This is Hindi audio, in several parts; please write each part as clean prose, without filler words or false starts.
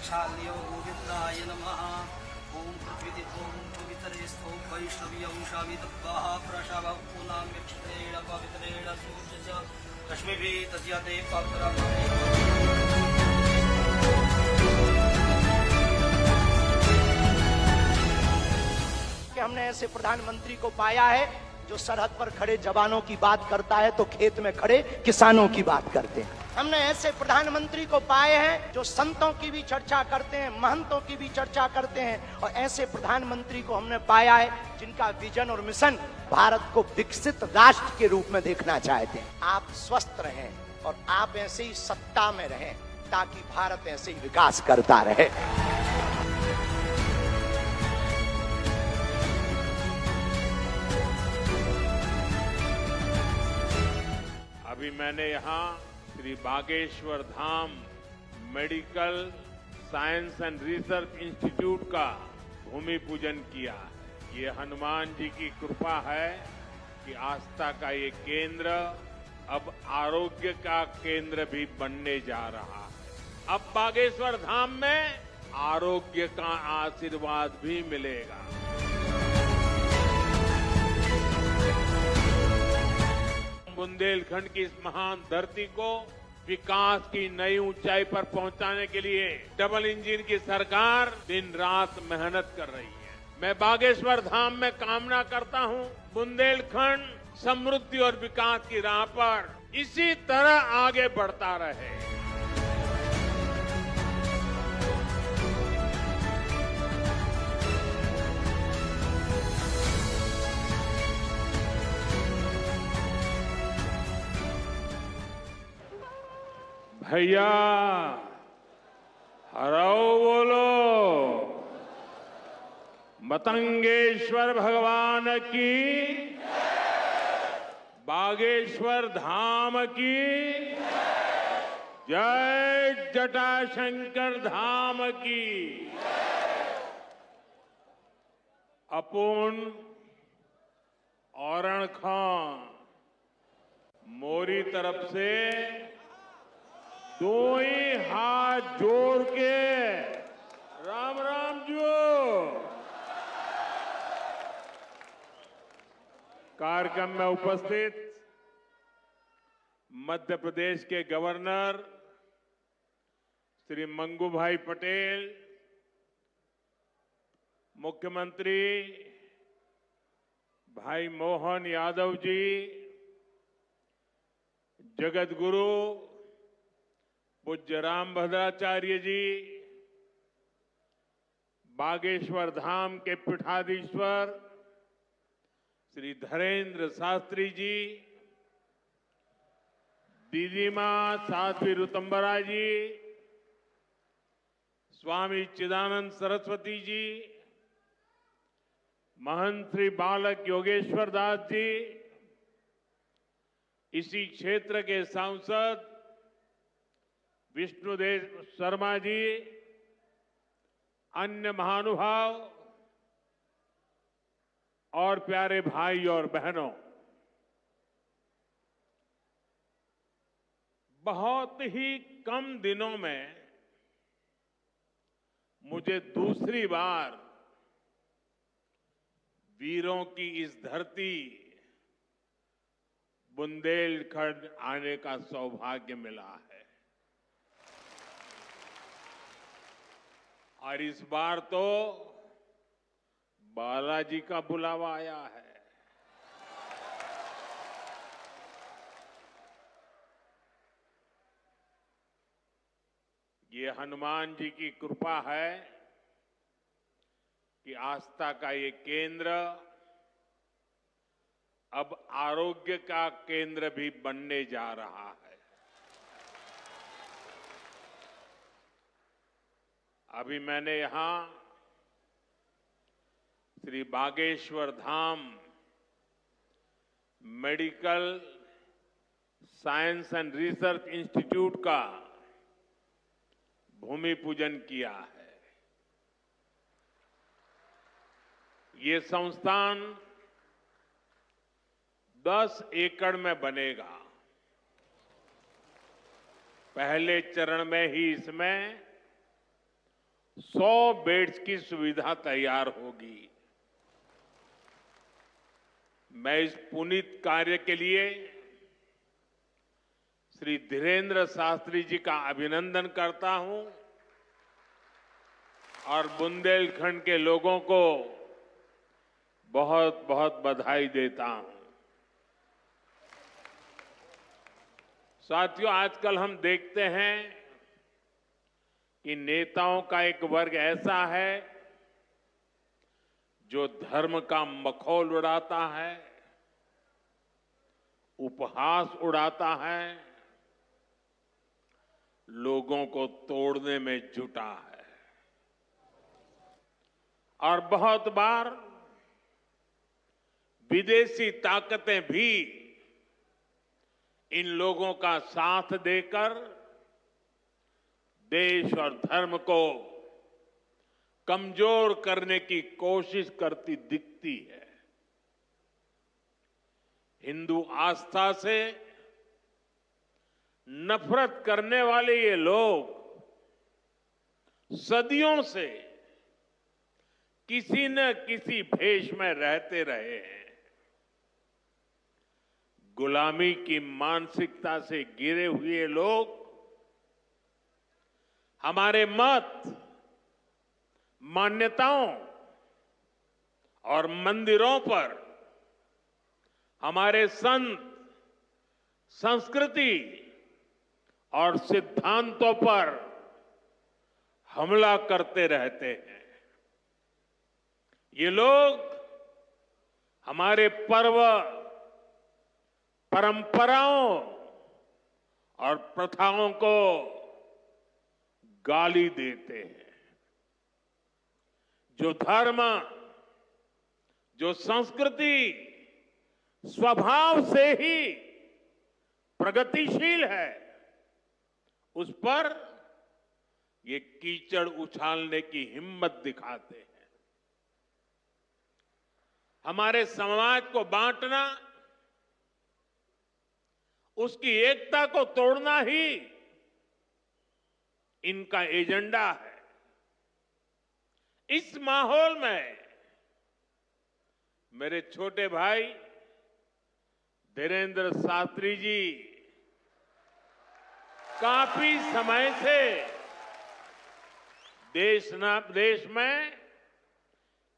प्रक्षाल्यो गोविंदाय नमः। ओम पृथ्वी ओम पवित्रे स्थो वैष्णवी अंशाविदब्बाः प्रशव पूनां यक्षतेण पवित्रेण सूर्यस्य रश्मिभिः तज्यते पवित्रम्। हमने ऐसे प्रधानमंत्री को पाया है जो सरहद पर खड़े जवानों की बात करता है तो खेत में खड़े किसानों की बात करते हैं। हमने ऐसे प्रधानमंत्री को पाए हैं जो संतों की भी चर्चा करते हैं, महंतों की भी चर्चा करते हैं, और ऐसे प्रधानमंत्री को हमने पाया है जिनका विजन और मिशन भारत को विकसित राष्ट्र के रूप में देखना चाहते हैं। आप स्वस्थ रहें और आप ऐसे ही सत्ता में रहें ताकि भारत ऐसे ही विकास करता रहे। अभी मैंने यहाँ Shri Bageshwar Dham medical science and research institute का भूमि पूजन किया है। ये हनुमान जी की कृपा है कि आस्था का ये केंद्र अब आरोग्य का केंद्र भी बनने जा रहा है। अब बागेश्वर धाम में आरोग्य का आशीर्वाद भी मिलेगा। बुंदेलखंड की इस महान धरती को विकास की नई ऊंचाई पर पहुंचाने के लिए डबल इंजन की सरकार दिन रात मेहनत कर रही है। मैं बागेश्वर धाम में कामना करता हूं बुंदेलखंड समृद्धि और विकास की राह पर इसी तरह आगे बढ़ता रहे। भैया हराओ बोलो, मतंगेश्वर भगवान की, बागेश्वर धाम की जय, जटाशंकर धाम की। अपुन औरण खां मोरी तरफ से दो ही हाथ जोड़ के राम राम जो। कार्यक्रम में उपस्थित मध्य प्रदेश के गवर्नर श्री मंगू भाई पटेल, मुख्यमंत्री भाई मोहन यादव जी, जगत गुरु पूज्य राम भद्राचार्य जी, बागेश्वर धाम के पीठाधीश्वर श्री धरेंद्र शास्त्री जी, दीदी मां साध्वी ऋतंबरा जी, स्वामी चिदानंद सरस्वती जी, महंत श्री बालक योगेश्वर दास जी, इसी क्षेत्र के सांसद विष्णुदेव शर्मा जी, अन्य महानुभाव और प्यारे भाई और बहनों, बहुत ही कम दिनों में मुझे दूसरी बार वीरों की इस धरती बुंदेलखंड आने का सौभाग्य मिला है। और इस बार तो बालाजी का बुलावा आया है। ये हनुमान जी की कृपा है कि आस्था का ये केंद्र अब आरोग्य का केंद्र भी बनने जा रहा है। अभी मैंने यहां Shri Bageshwar Dham medical science and research institute का भूमि पूजन किया है। ये संस्थान 10 एकड़ में बनेगा। पहले चरण में ही इसमें 100 बेड्स की सुविधा तैयार होगी। मैं इस पुनीत कार्य के लिए श्री धीरेन्द्र शास्त्री जी का अभिनंदन करता हूं और बुंदेलखंड के लोगों को बहुत बहुत बधाई देता हूं। साथियों, आजकल हम देखते हैं कि नेताओं का एक वर्ग ऐसा है जो धर्म का मखौल उड़ाता है, उपहास उड़ाता है, लोगों को तोड़ने में जुटा है और बहुत बार विदेशी ताकतें भी इन लोगों का साथ देकर देश और धर्म को कमजोर करने की कोशिश करती दिखती है। हिंदू आस्था से नफरत करने वाले ये लोग सदियों से किसी न किसी भेष में रहते रहे हैं। गुलामी की मानसिकता से घिरे हुए लोग हमारे मत, मान्यताओं और मंदिरों पर, हमारे संत, संस्कृति और सिद्धांतों पर हमला करते रहते हैं। ये लोग हमारे पर्व, परंपराओं और प्रथाओं को गाली देते हैं। जो धर्म, जो संस्कृति स्वभाव से ही प्रगतिशील है, उस पर ये कीचड़ उछालने की हिम्मत दिखाते हैं। हमारे समाज को बांटना, उसकी एकता को तोड़ना ही इनका एजेंडा है। इस माहौल में मेरे छोटे भाई धीरेन्द्र शास्त्री जी काफी समय से देश में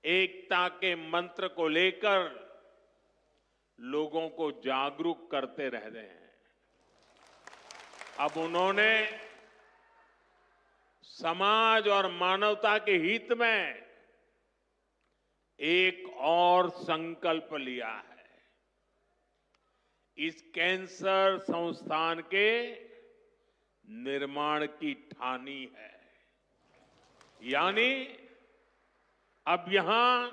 एकता के मंत्र को लेकर लोगों को जागरूक करते रह रहे हैं। अब उन्होंने समाज और मानवता के हित में एक और संकल्प लिया है। इस कैंसर संस्थान के निर्माण की ठानी है। यानी अब यहां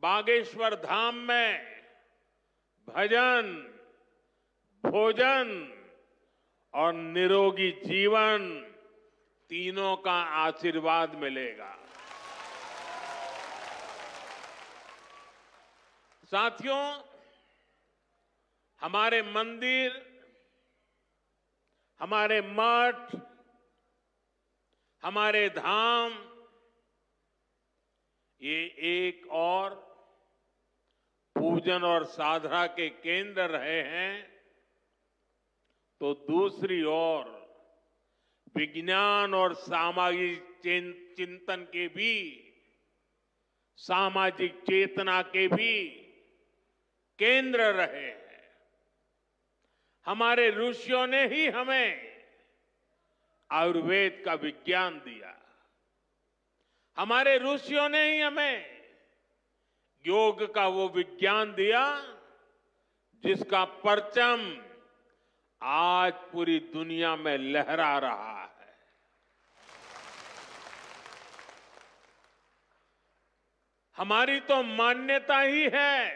बागेश्वर धाम में भजन, भोजन और निरोगी जीवन तीनों का आशीर्वाद मिलेगा। साथियों, हमारे मंदिर, हमारे मठ, हमारे धाम, ये एक और पूजन और साधना के केंद्र रहे हैं, तो दूसरी ओर विज्ञान और सामाजिक चिंतन के भी, सामाजिक चेतना के भी केंद्र रहे हैं। हमारे ऋषियों ने ही हमें आयुर्वेद का विज्ञान दिया। हमारे ऋषियों ने ही हमें योग का वो विज्ञान दिया जिसका परचम आज पूरी दुनिया में लहरा रहा है। हमारी तो मान्यता ही है,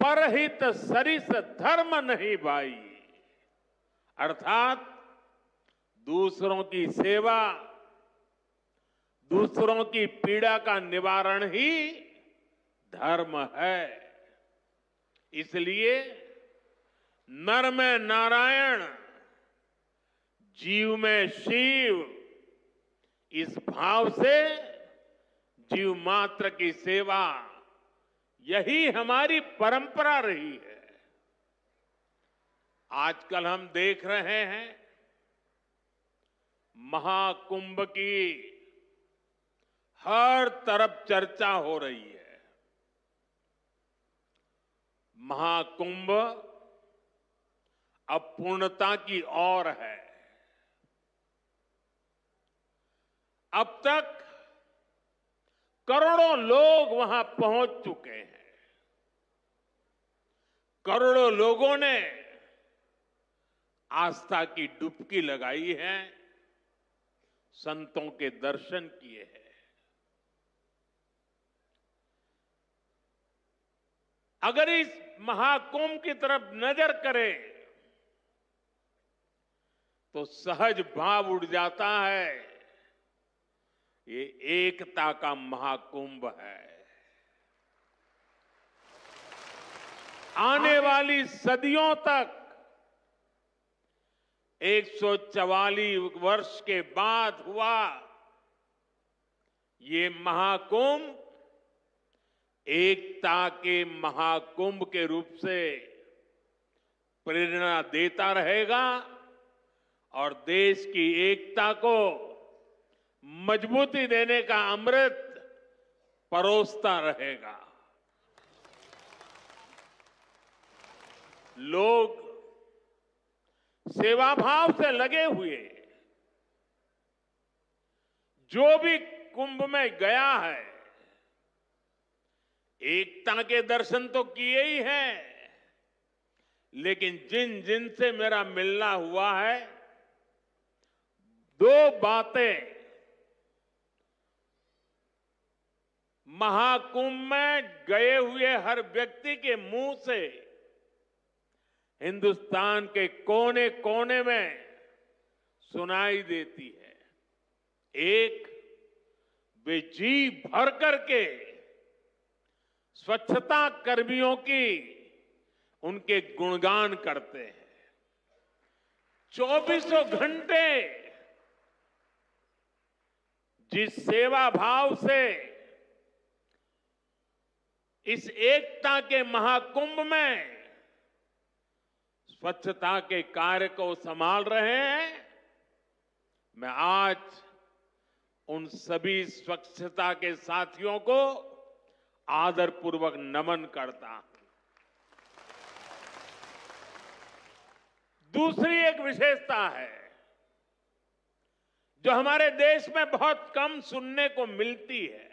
परहित सरिस धर्म नहीं भाई, अर्थात दूसरों की सेवा, दूसरों की पीड़ा का निवारण ही धर्म है। इसलिए नर में नारायण, जीव में शिव, इस भाव से जीव मात्र की सेवा, यही हमारी परंपरा रही है। आजकल हम देख रहे हैं महाकुंभ की हर तरफ चर्चा हो रही है। महाकुंभ अब पूर्णता की ओर है। अब तक करोड़ों लोग वहां पहुंच चुके हैं। करोड़ों लोगों ने आस्था की डुबकी लगाई है, संतों के दर्शन किए हैं। अगर इस महाकुंभ की तरफ नजर करें तो सहज भाव उड़ जाता है, ये एकता का महाकुंभ है। आने वाली सदियों तक 144 वर्ष के बाद हुआ ये महाकुंभ एकता के महाकुंभ के रूप से प्रेरणा देता रहेगा और देश की एकता को मजबूती देने का अमृत परोसता रहेगा। लोग सेवा भाव से लगे हुए, जो भी कुंभ में गया है एकता के दर्शन तो किए ही हैं, लेकिन जिन जिन से मेरा मिलना हुआ है, दो बातें महाकुंभ में गए हुए हर व्यक्ति के मुंह से हिंदुस्तान के कोने कोने में सुनाई देती है। एक, वे जी भर करके स्वच्छता कर्मियों की उनके गुणगान करते हैं। 24 घंटे जिस सेवा भाव से इस एकता के महाकुंभ में स्वच्छता के कार्य को संभाल रहे हैं, मैं आज उन सभी स्वच्छता के साथियों को आदरपूर्वक नमन करता हूं। दूसरी एक विशेषता है जो हमारे देश में बहुत कम सुनने को मिलती है,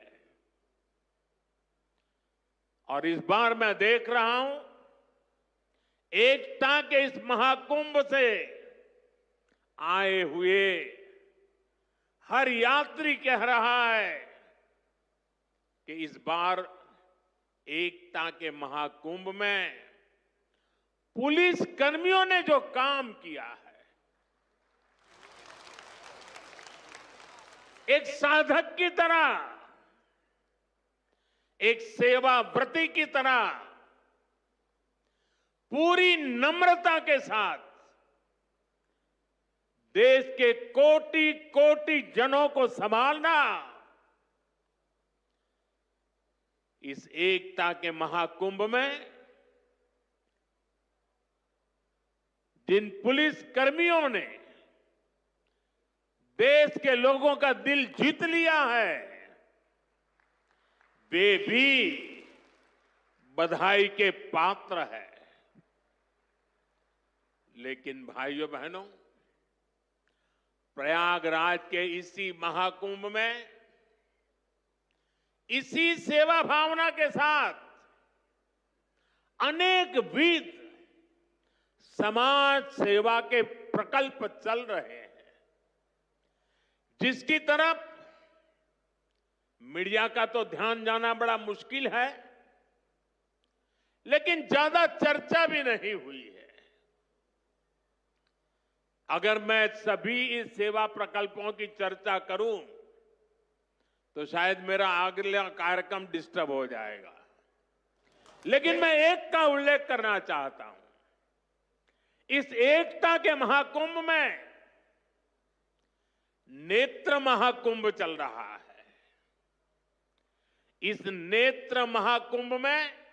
और इस बार मैं देख रहा हूं एकता के इस महाकुंभ से आए हुए हर यात्री कह रहा है कि इस बार एकता के महाकुंभ में पुलिस कर्मियों ने जो काम किया है, एक साधक की तरह, एक सेवाव्रती की तरह पूरी नम्रता के साथ देश के कोटि कोटि जनों को संभालना, इस एकता के महाकुंभ में जिन पुलिस कर्मियों ने देश के लोगों का दिल जीत लिया है, वे भी बधाई के पात्र है। लेकिन भाइयों बहनों, प्रयागराज के इसी महाकुंभ में इसी सेवा भावना के साथ अनेक विध समाज सेवा के प्रकल्प चल रहे हैं, जिसकी तरफ मीडिया का तो ध्यान जाना बड़ा मुश्किल है, लेकिन ज्यादा चर्चा भी नहीं हुई है। अगर मैं सभी इस सेवा प्रकल्पों की चर्चा करूं तो शायद मेरा अगला कार्यक्रम डिस्टर्ब हो जाएगा, लेकिन मैं एक का उल्लेख करना चाहता हूं। इस एकता के महाकुंभ में नेत्र महाकुंभ चल रहा है। इस नेत्र महाकुंभ में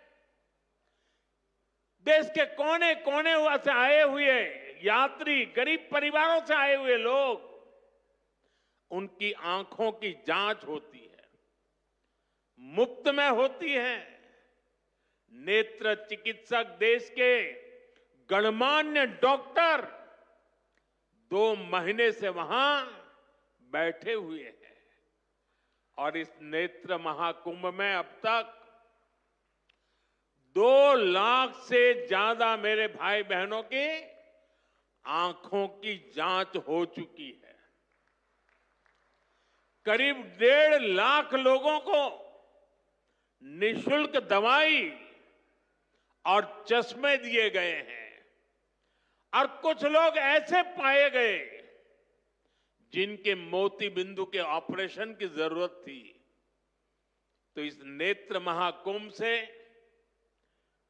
देश के कोने कोने से आए हुए यात्री, गरीब परिवारों से आए हुए लोग, उनकी आंखों की जांच होती है, मुफ्त में होती है। नेत्र चिकित्सक देश के गणमान्य डॉक्टर 2 महीने से वहां बैठे हुए हैं और इस नेत्र महाकुंभ में अब तक 2 लाख से ज्यादा मेरे भाई बहनों की आंखों की जांच हो चुकी है। करीब 1.5 लाख लोगों को निशुल्क दवाई और चश्मे दिए गए हैं और कुछ लोग ऐसे पाए गए जिनके मोती बिंदु के ऑपरेशन की जरूरत थी। तो इस नेत्र महाकुंभ से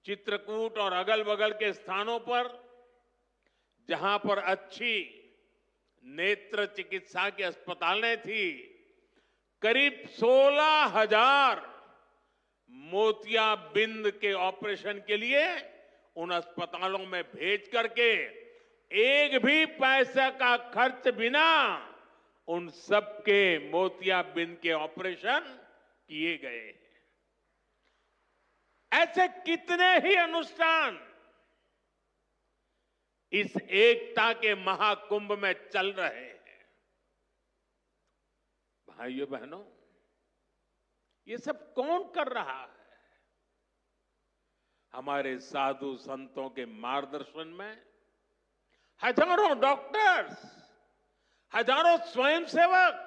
चित्रकूट और अगल बगल के स्थानों पर जहां पर अच्छी नेत्र चिकित्सा की अस्पतालें थी, करीब 16,000 मोतियाबिंद के ऑपरेशन के लिए उन अस्पतालों में भेज करके एक भी पैसे का खर्च बिना उन सबके मोतियाबिंद के ऑपरेशन किए गए हैं। ऐसे कितने ही अनुष्ठान इस एकता के महाकुंभ में चल रहे हैं। भाइयों बहनों, ये सब कौन कर रहा है? हमारे साधु संतों के मार्गदर्शन में हजारों डॉक्टर्स, हजारों स्वयंसेवक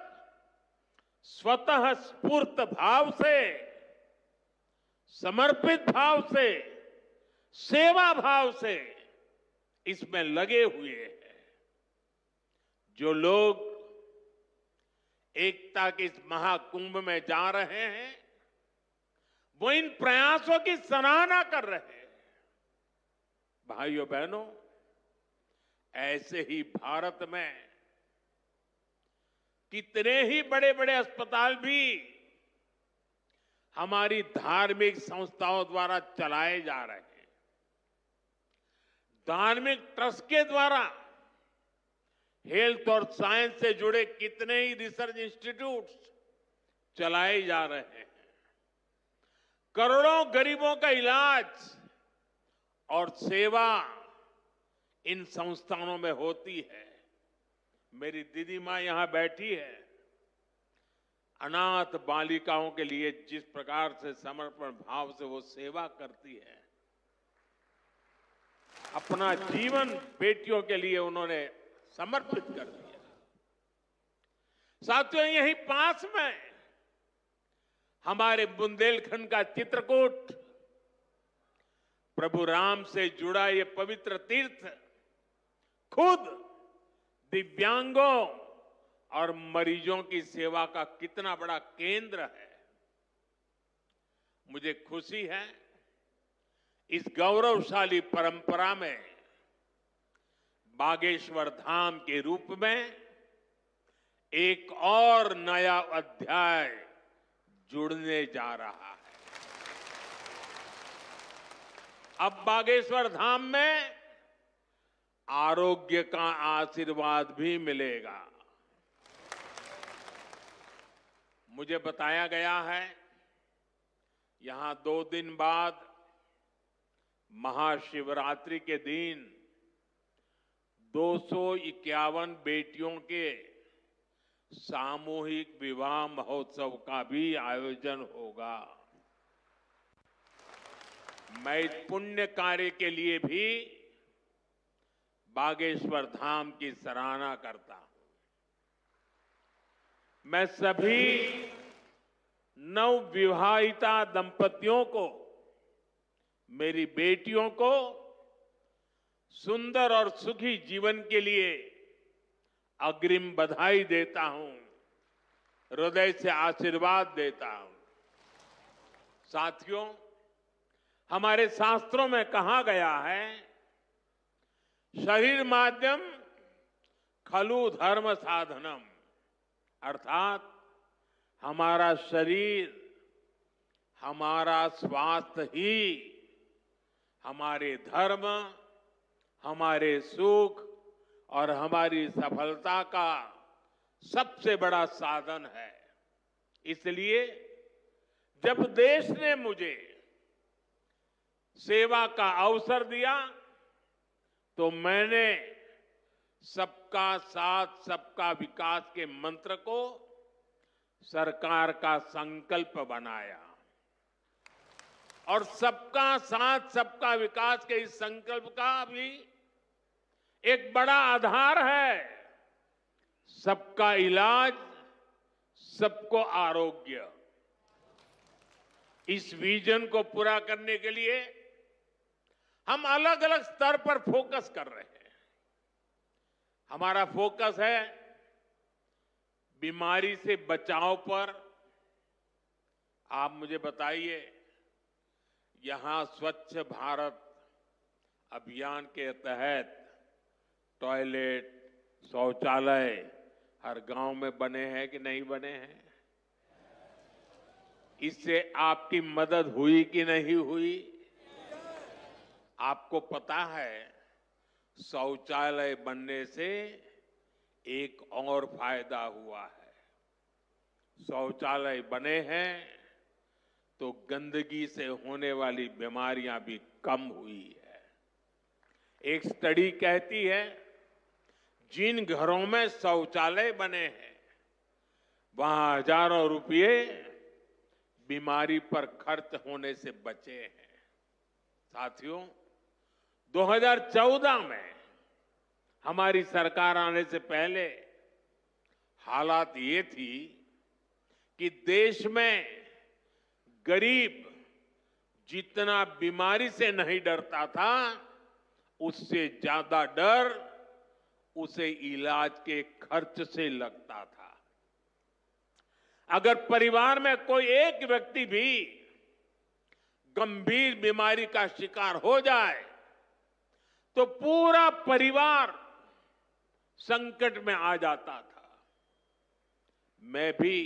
स्वतः स्फूर्त भाव से, समर्पित भाव से, सेवा भाव से इसमें लगे हुए हैं। जो लोग एकता के इस महाकुंभ में जा रहे हैं, वो इन प्रयासों की सराहना कर रहे हैं। भाइयों बहनों, ऐसे ही भारत में कितने ही बड़े बड़े अस्पताल भी हमारी धार्मिक संस्थाओं द्वारा चलाए जा रहे हैं। धार्मिक ट्रस्ट के द्वारा हेल्थ और साइंस से जुड़े कितने ही रिसर्च इंस्टीट्यूट्स चलाए जा रहे हैं। करोड़ों गरीबों का इलाज और सेवा इन संस्थानों में होती है। मेरी दीदी मां यहां बैठी है। अनाथ बालिकाओं के लिए जिस प्रकार से समर्पण भाव से वो सेवा करती है, अपना जीवन बेटियों के लिए उन्होंने समर्पित कर दिया। साथियों, यहीं पास में हमारे बुंदेलखंड का चित्रकूट, प्रभु राम से जुड़ा ये पवित्र तीर्थ खुद दिव्यांगों और मरीजों की सेवा का कितना बड़ा केंद्र है। मुझे खुशी है इस गौरवशाली परंपरा में बागेश्वर धाम के रूप में एक और नया अध्याय जुड़ने जा रहा है। अब बागेश्वर धाम में आरोग्य का आशीर्वाद भी मिलेगा। मुझे बताया गया है यहां 2 दिन बाद महाशिवरात्रि के दिन 251 बेटियों के सामूहिक विवाह महोत्सव का भी आयोजन होगा। मैं इस पुण्य कार्य के लिए भी बागेश्वर धाम की सराहना करता हूं। मैं सभी नवविवाहिता दंपतियों को, मेरी बेटियों को सुंदर और सुखी जीवन के लिए अग्रिम बधाई देता हूं, हृदय से आशीर्वाद देता हूं। साथियों, हमारे शास्त्रों में कहा गया है, शरीर माध्यम खलु धर्म साधनम। अर्थात हमारा शरीर, हमारा स्वास्थ्य ही हमारे धर्म, हमारे सुख और हमारी सफलता का सबसे बड़ा साधन है। इसलिए जब देश ने मुझे सेवा का अवसर दिया तो मैंने सबका साथ सबका विकास के मंत्र को सरकार का संकल्प बनाया और सबका साथ सबका विकास के इस संकल्प का भी एक बड़ा आधार है सबका इलाज, सबको आरोग्य। इस विजन को पूरा करने के लिए हम अलग अलग स्तर पर फोकस कर रहे हैं। हमारा फोकस है बीमारी से बचाव पर। आप मुझे बताइए, यहां स्वच्छ भारत अभियान के तहत टॉयलेट, शौचालय हर गांव में बने हैं कि नहीं बने हैं? इससे आपकी मदद हुई कि नहीं हुई? आपको पता है, शौचालय बनने से एक और फायदा हुआ है। शौचालय बने हैं तो गंदगी से होने वाली बीमारियां भी कम हुई है। एक स्टडी कहती है, जिन घरों में शौचालय बने हैं वहां हजारों रुपये बीमारी पर खर्च होने से बचे हैं। साथियों, 2014 में हमारी सरकार आने से पहले हालात ये थी कि देश में गरीब जितना बीमारी से नहीं डरता था, उससे ज्यादा डर उसे इलाज के खर्च से लगता था। अगर परिवार में कोई एक व्यक्ति भी गंभीर बीमारी का शिकार हो जाए तो पूरा परिवार संकट में आ जाता था। मैं भी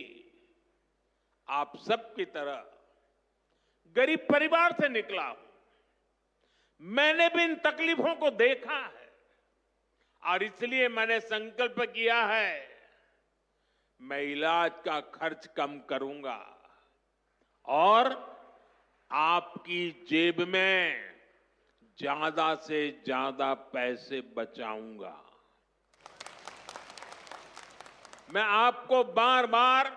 आप सबकी तरह गरीब परिवार से निकला हूं। मैंने भी इन तकलीफों को देखा है और इसलिए मैंने संकल्प किया है, मैं इलाज का खर्च कम करूंगा और आपकी जेब में ज्यादा से ज्यादा पैसे बचाऊंगा। मैं आपको बार बार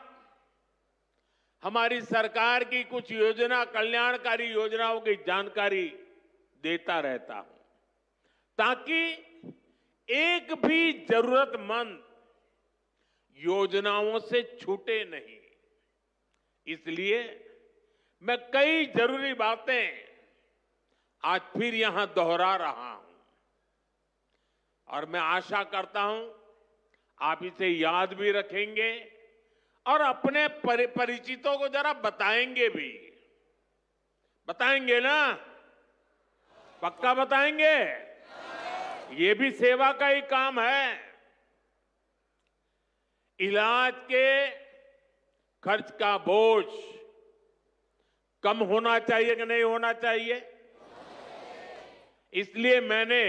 हमारी सरकार की कुछ योजना, कल्याणकारी योजनाओं की जानकारी देता रहता हूं ताकि एक भी जरूरतमंद योजनाओं से छूटे नहीं। इसलिए मैं कई जरूरी बातें आज फिर यहां दोहरा रहा हूं और मैं आशा करता हूं आप इसे याद भी रखेंगे और अपने परिचितों को जरा बताएंगे भी। बताएंगे ना? पक्का बताएंगे? ये भी सेवा का ही काम है। इलाज के खर्च का बोझ कम होना चाहिए कि नहीं होना चाहिए? इसलिए मैंने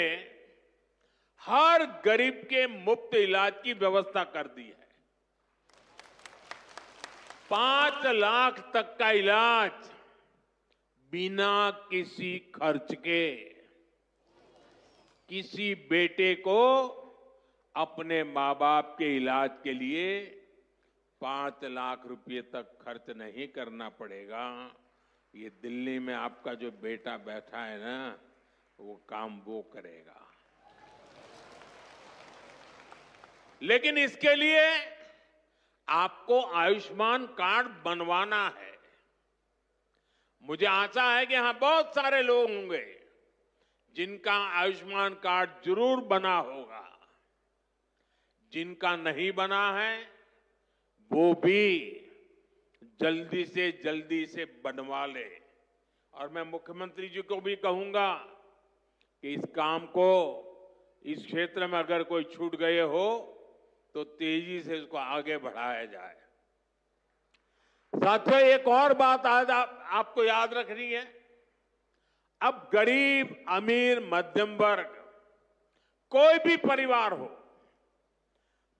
हर गरीब के मुफ्त इलाज की व्यवस्था कर दी है। 5 लाख तक का इलाज बिना किसी खर्च के। किसी बेटे को अपने मां बाप के इलाज के लिए 5 लाख रुपए तक खर्च नहीं करना पड़ेगा। ये दिल्ली में आपका जो बेटा बैठा है ना, वो काम वो करेगा। लेकिन इसके लिए आपको आयुष्मान कार्ड बनवाना है। मुझे आशा है कि यहां बहुत सारे लोग होंगे जिनका आयुष्मान कार्ड जरूर बना होगा। जिनका नहीं बना है वो भी जल्दी से बनवा ले। और मैं मुख्यमंत्री जी को भी कहूंगा कि इस काम को, इस क्षेत्र में अगर कोई छूट गए हो तो तेजी से इसको आगे बढ़ाया जाए। साथियों, एक और बात आज आपको याद रखनी है। अब गरीब, अमीर, मध्यम वर्ग, कोई भी परिवार हो,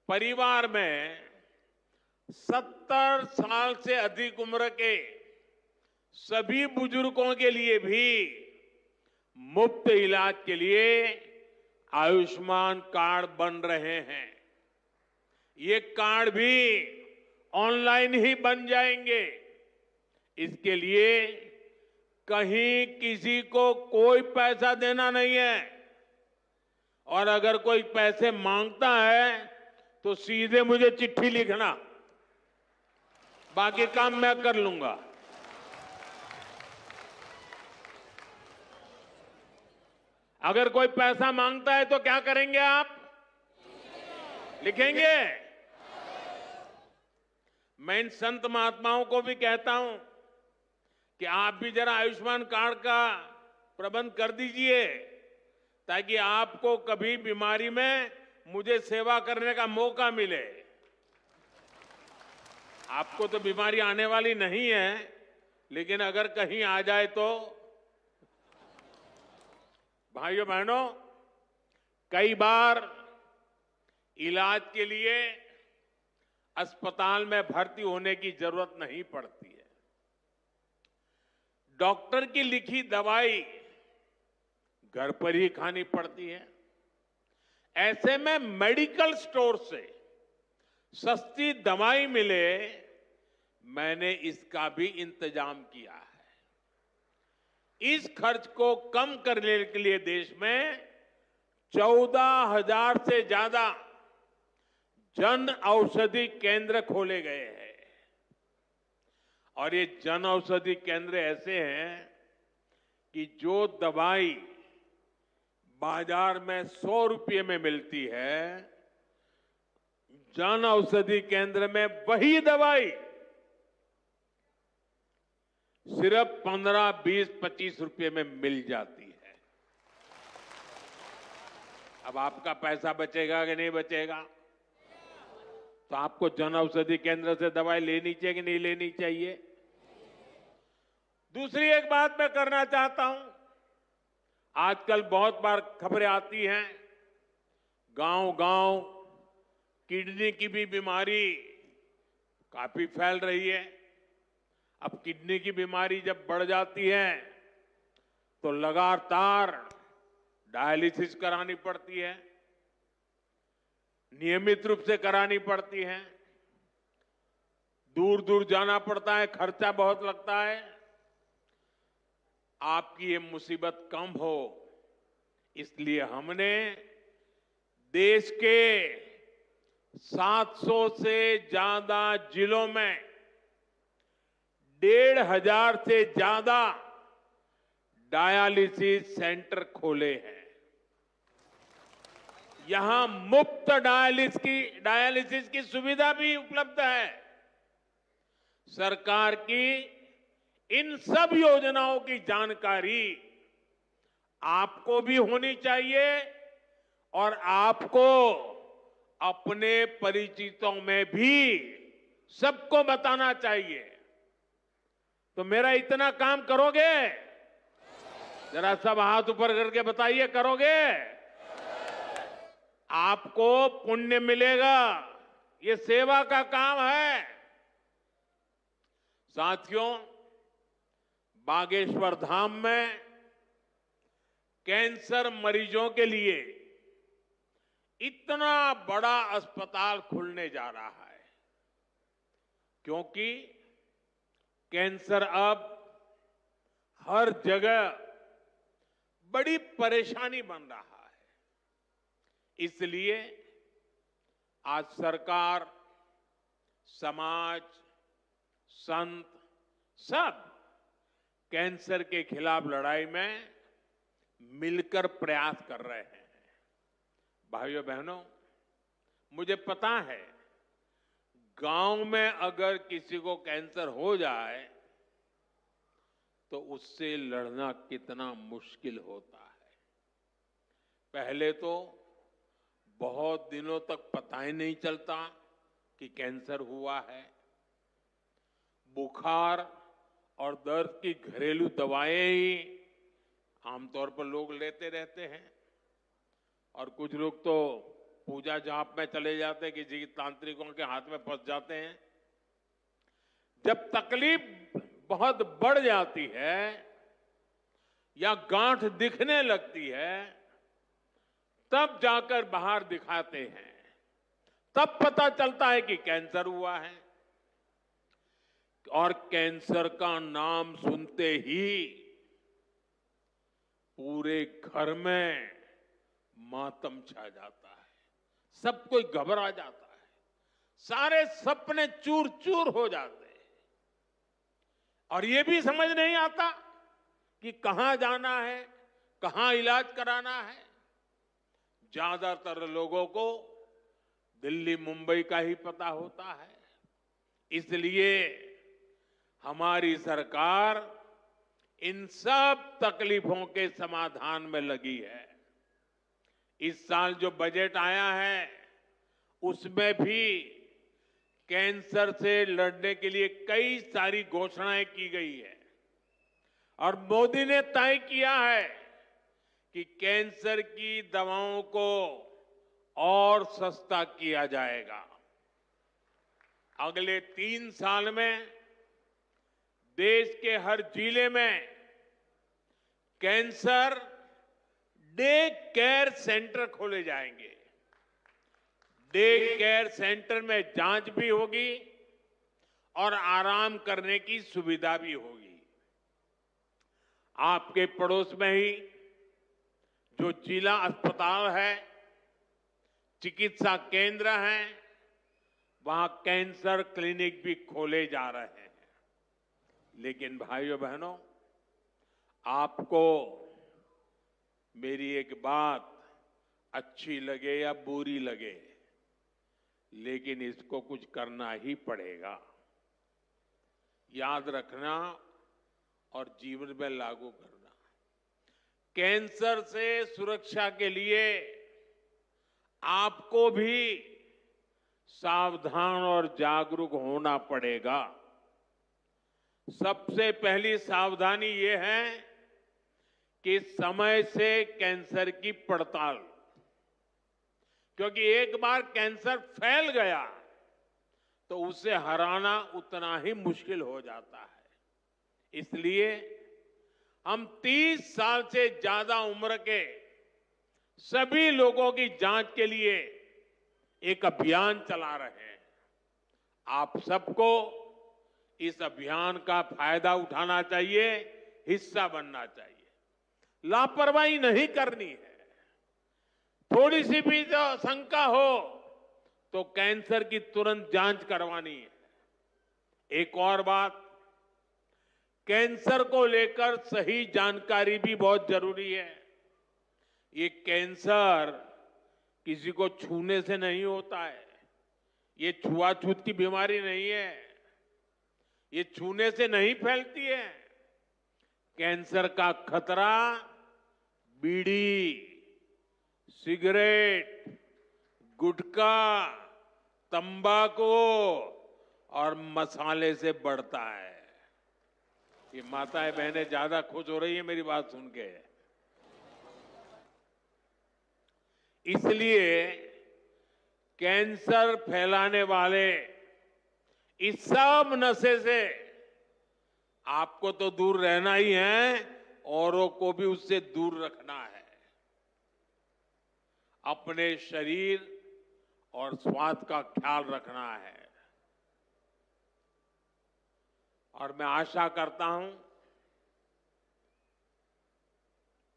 परिवार में 70 साल से अधिक उम्र के सभी बुजुर्गों के लिए भी मुफ्त इलाज के लिए आयुष्मान कार्ड बन रहे हैं। ये कार्ड भी ऑनलाइन ही बन जाएंगे। इसके लिए कहीं किसी को कोई पैसा देना नहीं है, और अगर कोई पैसे मांगता है तो सीधे मुझे चिट्ठी लिखना, बाकी काम मैं कर लूंगा। अगर कोई पैसा मांगता है तो क्या करेंगे आप? लिखेंगे? मैं इन संत महात्माओं को भी कहता हूं कि आप भी जरा आयुष्मान कार्ड का प्रबंध कर दीजिए, ताकि आपको कभी बीमारी में मुझे सेवा करने का मौका मिले। आपको तो बीमारी आने वाली नहीं है, लेकिन अगर कहीं आ जाए तो। भाइयों बहनों, कई बार इलाज के लिए अस्पताल में भर्ती होने की जरूरत नहीं पड़ती है। डॉक्टर की लिखी दवाई घर पर ही खानी पड़ती है। ऐसे में मेडिकल स्टोर से सस्ती दवाई मिले, मैंने इसका भी इंतजाम किया है। इस खर्च को कम करने के लिए देश में 14,000 से ज्यादा जन औषधि केंद्र खोले गए हैं। और ये जन औषधि केंद्र ऐसे हैं कि जो दवाई बाजार में 100 रुपये में मिलती है, जन औषधि केंद्र में वही दवाई सिर्फ 15, 20, 25 रुपये में मिल जाती है। अब आपका पैसा बचेगा कि नहीं बचेगा? तो आपको जन औषधि केंद्र से दवाई लेनी चाहिए कि नहीं लेनी चाहिए? दूसरी एक बात मैं करना चाहता हूं। आजकल बहुत बार खबरें आती हैं, गांव-गांव किडनी की भी बीमारी काफी फैल रही है। अब किडनी की बीमारी जब बढ़ जाती है तो लगातार डायलिसिस करानी पड़ती है, नियमित रूप से करानी पड़ती है, दूर दूर जाना पड़ता है, खर्चा बहुत लगता है। आपकी ये मुसीबत कम हो, इसलिए हमने देश के 700 से ज्यादा जिलों में 1,500 से ज्यादा डायलिसिस सेंटर खोले हैं। यहां मुफ्त डायलिसिस की सुविधा भी उपलब्ध है। सरकार की इन सब योजनाओं की जानकारी आपको भी होनी चाहिए और आपको अपने परिचितों में भी सबको बताना चाहिए। तो मेरा इतना काम करोगे? जरा सब हाथ ऊपर करके बताइए, करोगे? आपको पुण्य मिलेगा। ये सेवा का काम है। साथियों, बागेश्वर धाम में कैंसर मरीजों के लिए इतना बड़ा अस्पताल खुलने जा रहा है, क्योंकि कैंसर अब हर जगह बड़ी परेशानी बन रहा है। इसलिए आज सरकार, समाज, संत सब कैंसर के खिलाफ लड़ाई में मिलकर प्रयास कर रहे हैं। भाइयों बहनों, मुझे पता है गांव में अगर किसी को कैंसर हो जाए तो उससे लड़ना कितना मुश्किल होता है। पहले तो बहुत दिनों तक पता ही नहीं चलता कि कैंसर हुआ है। बुखार और दर्द की घरेलू दवाएं ही आमतौर पर लोग लेते रहते हैं और कुछ लोग तो पूजा जाप में चले जाते हैं, किसी तांत्रिकों के हाथ में फंस जाते हैं। जब तकलीफ बहुत बढ़ जाती है या गांठ दिखने लगती है, तब जाकर बाहर दिखाते हैं, तब पता चलता है कि कैंसर हुआ है। और कैंसर का नाम सुनते ही पूरे घर में मातम छा जाता है, सब कोई घबरा जाता है, सारे सपने चूर चूर हो जाते हैं और ये भी समझ नहीं आता कि कहां जाना है, कहां इलाज कराना है। ज्यादातर लोगों को दिल्ली मुंबई का ही पता होता है। इसलिए हमारी सरकार इन सब तकलीफों के समाधान में लगी है। इस साल जो बजट आया है उसमें भी कैंसर से लड़ने के लिए कई सारी घोषणाएं की गई है और मोदी ने तय किया है कि कैंसर की दवाओं को और सस्ता किया जाएगा। अगले 3 साल में देश के हर जिले में कैंसर डे केयर सेंटर खोले जाएंगे। डे केयर सेंटर में जांच भी होगी और आराम करने की सुविधा भी होगी। आपके पड़ोस में ही जो जिला अस्पताल है, चिकित्सा केंद्र हैं, वहां कैंसर क्लिनिक भी खोले जा रहे हैं। लेकिन भाइयों बहनों, आपको मेरी एक बात अच्छी लगे या बुरी लगे, लेकिन इसको कुछ करना ही पड़ेगा। याद रखना और जीवन में लागू करना। कैंसर से सुरक्षा के लिए आपको भी सावधान और जागरूक होना पड़ेगा। सबसे पहली सावधानी ये है कि समय से कैंसर की पड़ताल, क्योंकि एक बार कैंसर फैल गया तो उसे हराना उतना ही मुश्किल हो जाता है। इसलिए हम 30 साल से ज्यादा उम्र के सभी लोगों की जांच के लिए एक अभियान चला रहे हैं। आप सबको इस अभियान का फायदा उठाना चाहिए, हिस्सा बनना चाहिए। लापरवाही नहीं करनी है। थोड़ी सी भी जो शंका हो तो कैंसर की तुरंत जांच करवानी है। एक और बात, कैंसर को लेकर सही जानकारी भी बहुत जरूरी है। ये कैंसर किसी को छूने से नहीं होता है। ये छुआछूत की बीमारी नहीं है। ये छूने से नहीं फैलती है। कैंसर का खतरा बीड़ी, सिगरेट, गुटखा, तंबाकू और मसाले से बढ़ता है। ये माताएं बहनें ज्यादा खुश हो रही है मेरी बात सुन के। इसलिए कैंसर फैलाने वाले इस सब नशे से आपको तो दूर रहना ही है, औरों को भी उससे दूर रखना है। अपने शरीर और स्वास्थ्य का ख्याल रखना है। और मैं आशा करता हूं,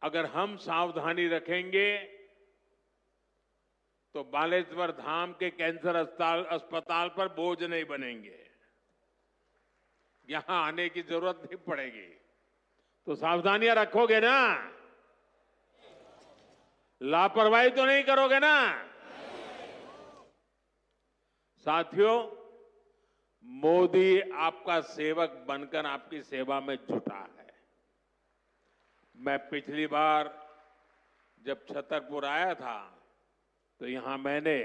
अगर हम सावधानी रखेंगे तो बालेश्वर धाम के कैंसर अस्पताल पर बोझ नहीं बनेंगे। यहां आने की जरूरत नहीं पड़ेगी। तो सावधानियां रखोगे ना? लापरवाही तो नहीं करोगे ना? साथियों, मोदी आपका सेवक बनकर आपकी सेवा में जुटा है। मैं पिछली बार जब छतरपुर आया था तो यहां मैंने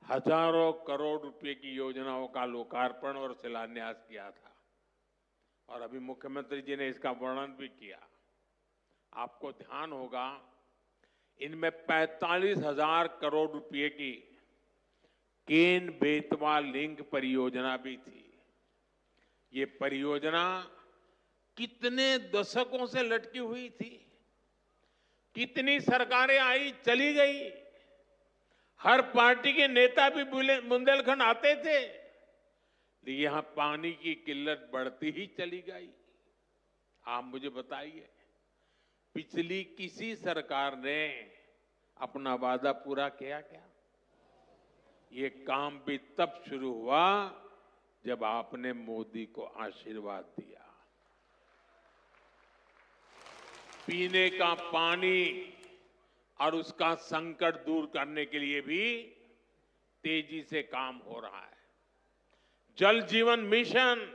हजारों करोड़ रुपए की योजनाओं का लोकार्पण और शिलान्यास किया था और अभी मुख्यमंत्री जी ने इसका वर्णन भी किया। आपको ध्यान होगा इनमें 45,000 करोड़ रुपए की केन बेतवा लिंक परियोजना भी थी। ये परियोजना कितने दशकों से लटकी हुई थी, कितनी सरकारें आई चली गई, हर पार्टी के नेता भी बुंदेलखंड आते थे, लेकिन यहां पानी की किल्लत बढ़ती ही चली गई। आप मुझे बताइए, पिछली किसी सरकार ने अपना वादा पूरा किया क्या? ये काम भी तब शुरू हुआ जब आपने मोदी को आशीर्वाद दिया। पीने का पानी और उसका संकट दूर करने के लिए भी तेजी से काम हो रहा है। जल जीवन मिशन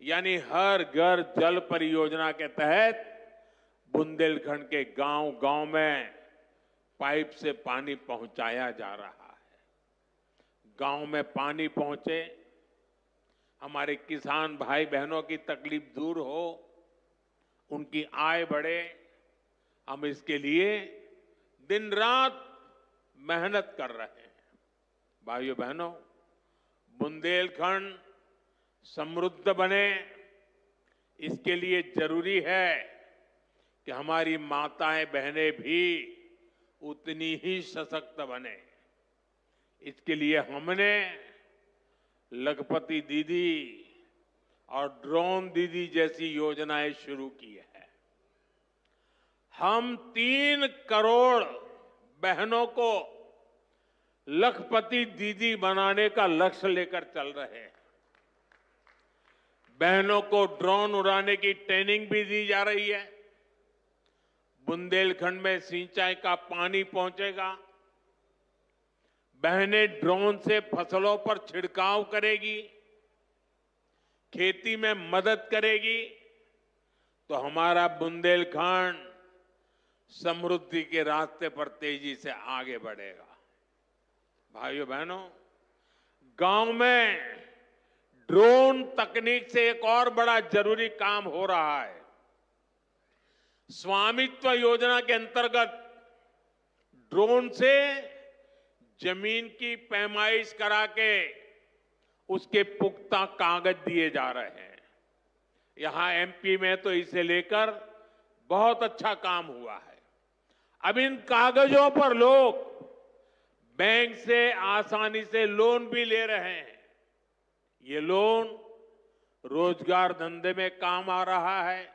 यानी हर घर जल परियोजना के तहत बुंदेलखंड के गांव-गांव में पाइप से पानी पहुंचाया जा रहा है। गांव में पानी पहुंचे, हमारे किसान भाई बहनों की तकलीफ दूर हो, उनकी आय बढ़े, हम इसके लिए दिन रात मेहनत कर रहे हैं। भाइयों बहनों, बुंदेलखंड समृद्ध बने, इसके लिए जरूरी है कि हमारी माताएं बहनें भी उतनी ही सशक्त बने। इसके लिए हमने लखपति दीदी और ड्रोन दीदी जैसी योजनाएं शुरू की है। हम 3 करोड़ बहनों को लखपति दीदी बनाने का लक्ष्य लेकर चल रहे हैं। बहनों को ड्रोन उड़ाने की ट्रेनिंग भी दी जा रही है। बुंदेलखंड में सिंचाई का पानी पहुंचेगा, बहनें ड्रोन से फसलों पर छिड़काव करेगी, खेती में मदद करेगी, तो हमारा बुंदेलखंड समृद्धि के रास्ते पर तेजी से आगे बढ़ेगा। भाइयों बहनों, गांव में ड्रोन तकनीक से एक और बड़ा जरूरी काम हो रहा है। स्वामित्व योजना के अंतर्गत ड्रोन से जमीन की पैमाइश करा के उसके पुख्ता कागज दिए जा रहे हैं। यहां एमपी में तो इसे लेकर बहुत अच्छा काम हुआ है। अब इन कागजों पर लोग बैंक से आसानी से लोन भी ले रहे हैं। ये लोन रोजगार धंधे में काम आ रहा है,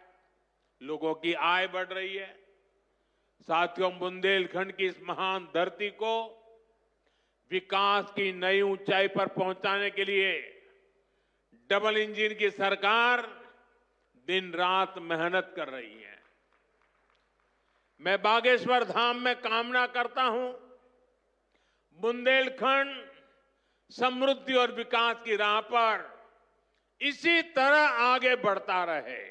लोगों की आय बढ़ रही है। साथियों, बुंदेलखंड की इस महान धरती को विकास की नई ऊंचाई पर पहुंचाने के लिए डबल इंजन की सरकार दिन रात मेहनत कर रही है। मैं बागेश्वर धाम में कामना करता हूं, बुंदेलखंड समृद्धि और विकास की राह पर इसी तरह आगे बढ़ता रहे।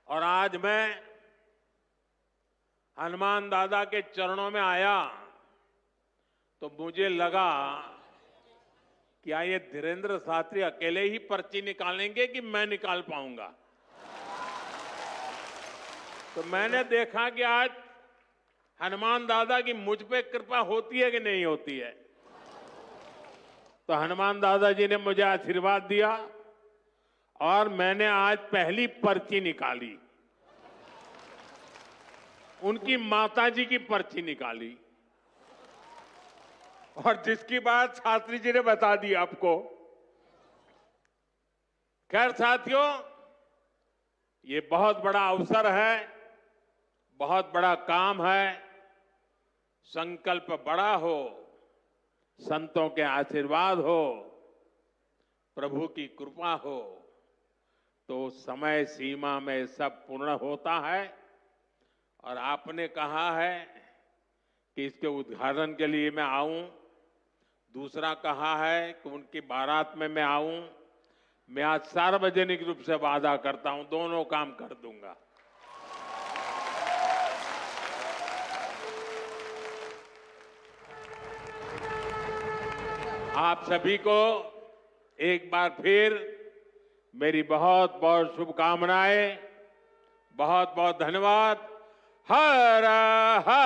और आज मैं हनुमान दादा के चरणों में आया तो मुझे लगा क्या ये धीरेन्द्र शास्त्री अकेले ही पर्ची निकालेंगे कि मैं निकाल पाऊंगा। तो मैंने देखा कि आज हनुमान दादा की मुझ पे कृपा होती है कि नहीं होती है। तो हनुमान दादा जी ने मुझे आशीर्वाद दिया और मैंने आज पहली पर्ची निकाली, उनकी माताजी की पर्ची निकाली, और जिसकी बात शास्त्री जी ने बता दी आपको। खैर साथियों, ये बहुत बड़ा अवसर है, बहुत बड़ा काम है। संकल्प बड़ा हो, संतों के आशीर्वाद हो, प्रभु की कृपा हो, तो समय सीमा में सब पूर्ण होता है। और आपने कहा है कि इसके उद्घाटन के लिए मैं आऊं, दूसरा कहा है कि उनकी बारात में मैं आऊं। मैं आज सार्वजनिक रूप से वादा करता हूं, दोनों काम कर दूंगा। आप सभी को एक बार फिर मेरी बहुत बहुत शुभकामनाएं, बहुत बहुत धन्यवाद। हर हर